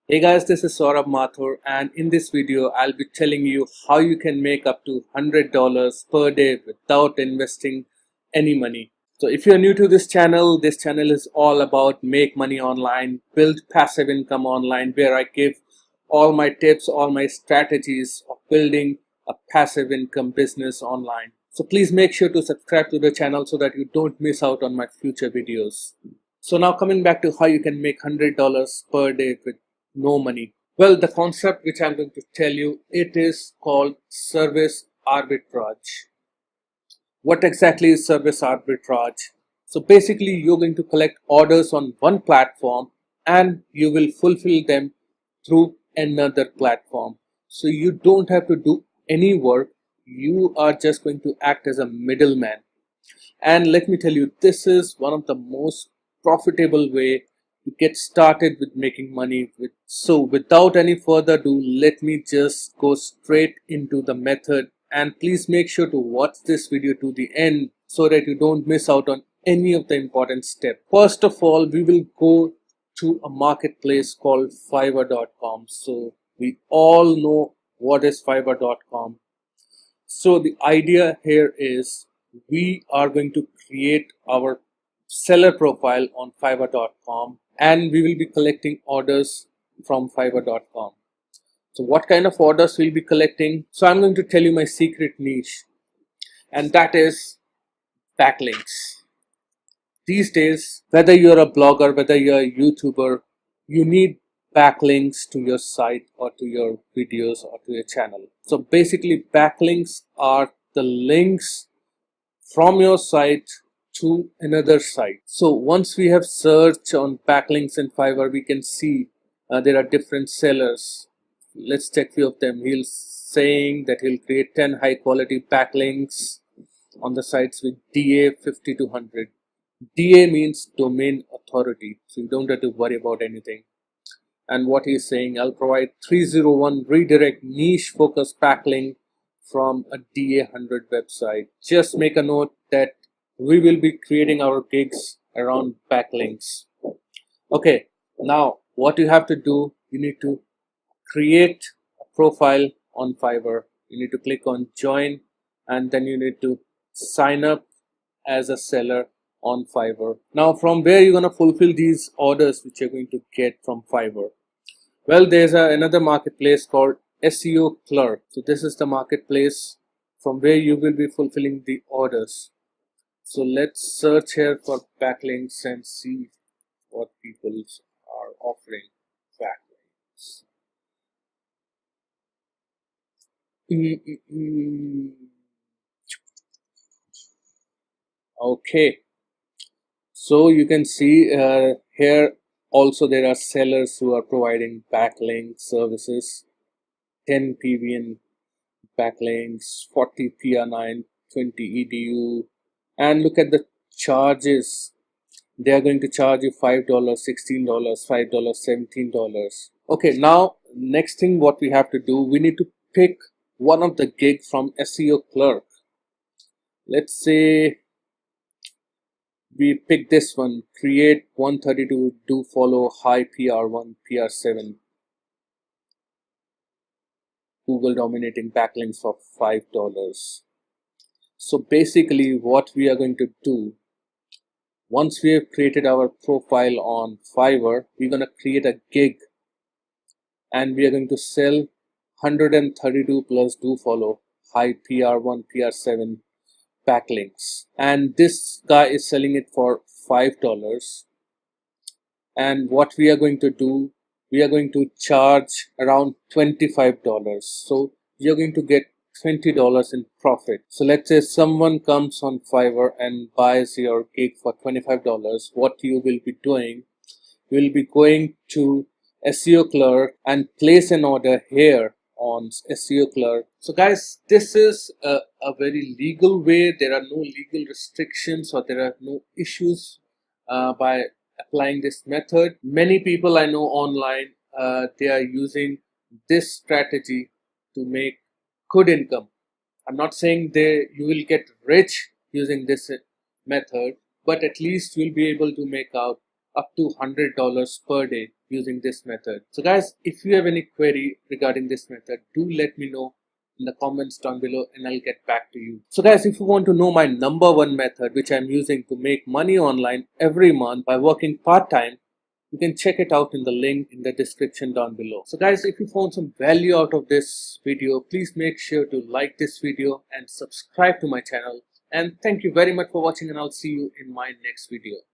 Hey guys, this is Saurabh Mathur, and in this video I'll be telling you how you can make up to $100 per day without investing any money. So if you're new to this channel is all about make money online, build passive income online, where I give all my tips, all my strategies of building a passive income business online. So please make sure to subscribe to the channel so that you don't miss out on my future videos. So now coming back to how you can make $100 per day with no money. Well, the concept which I'm going to tell you, it is called service arbitrage. What exactly is service arbitrage? So basically you're going to collect orders on one platform and you will fulfill them through another platform. So you don't have to do any work. You are just going to act as a middleman. And let me tell you, this is one of the most profitable way to get started with making money. So without any further ado, let me just go straight into the method. And please make sure to watch this video to the end so that you don't miss out on any of the important steps. First of all, we will go to a marketplace called Fiverr.com. So we all know what is Fiverr.com. So the idea here is we are going to create our seller profile on Fiverr.com and we will be collecting orders from Fiverr.com. So what kind of orders we'll be collecting? So I'm going to tell you my secret niche, and that is backlinks. These days, whether you're a blogger, whether you're a YouTuber, you need backlinks to your site or to your videos or to your channel. So basically backlinks are the links from your site to another site. So once we have searched on backlinks in Fiverr, we can see there are different sellers. Let's check few of them. He's saying that he'll create 10 high quality backlinks on the sites with DA 50 to 100. DA means domain authority, so you don't have to worry about anything. And what he's saying, I'll provide 301 redirect niche focused backlink from a DA 100 website. Just make a note that we will be creating our gigs around backlinks. Okay, now what you have to do, you need to create a profile on Fiverr. You need to click on join and then you need to sign up as a seller on Fiverr. Now from where you're going to fulfill these orders which you're going to get from Fiverr? Well, there's another marketplace called SEO Clerk. So this is the marketplace from where you will be fulfilling the orders. So let's search here for backlinks and see what people are offering backlinks. Okay, so you can see here also there are sellers who are providing backlink services, 10 PVN backlinks, 40 PR9, 20 EDU, and look at the charges. They are going to charge you $5, $16, $5, $17. Okay, now next thing what we have to do, we need to pick one of the gigs from SEO Clerk. Let's say we pick this one, create 132 do follow high PR1 PR7 Google dominating backlinks for $5. So basically what we are going to do, once we have created our profile on Fiverr, we're going to create a gig and we are going to sell 132 plus do follow high PR1 PR7 backlinks, and this guy is selling it for $5. And what we are going to do, we are going to charge around $25. So you're going to get $20 in profit. So let's say someone comes on Fiverr and buys your gig for $25. What you will be doing, you will be going to SEO Clerk and place an order here on SEO Clerk. So guys, this is a very legal way. There are no legal restrictions or there are no issues by applying this method. Many people I know online, they are using this strategy to make good income. I'm not saying you will get rich using this method, but at least you'll be able to make out up to $100 per day using this method. So guys, if you have any query regarding this method, do let me know in the comments down below and I'll get back to you. So guys, if you want to know my number one method which I'm using to make money online every month by working part-time, you can check it out in the link in the description down below. So guys, if you found some value out of this video, please make sure to like this video and subscribe to my channel. And thank you very much for watching, and I'll see you in my next video.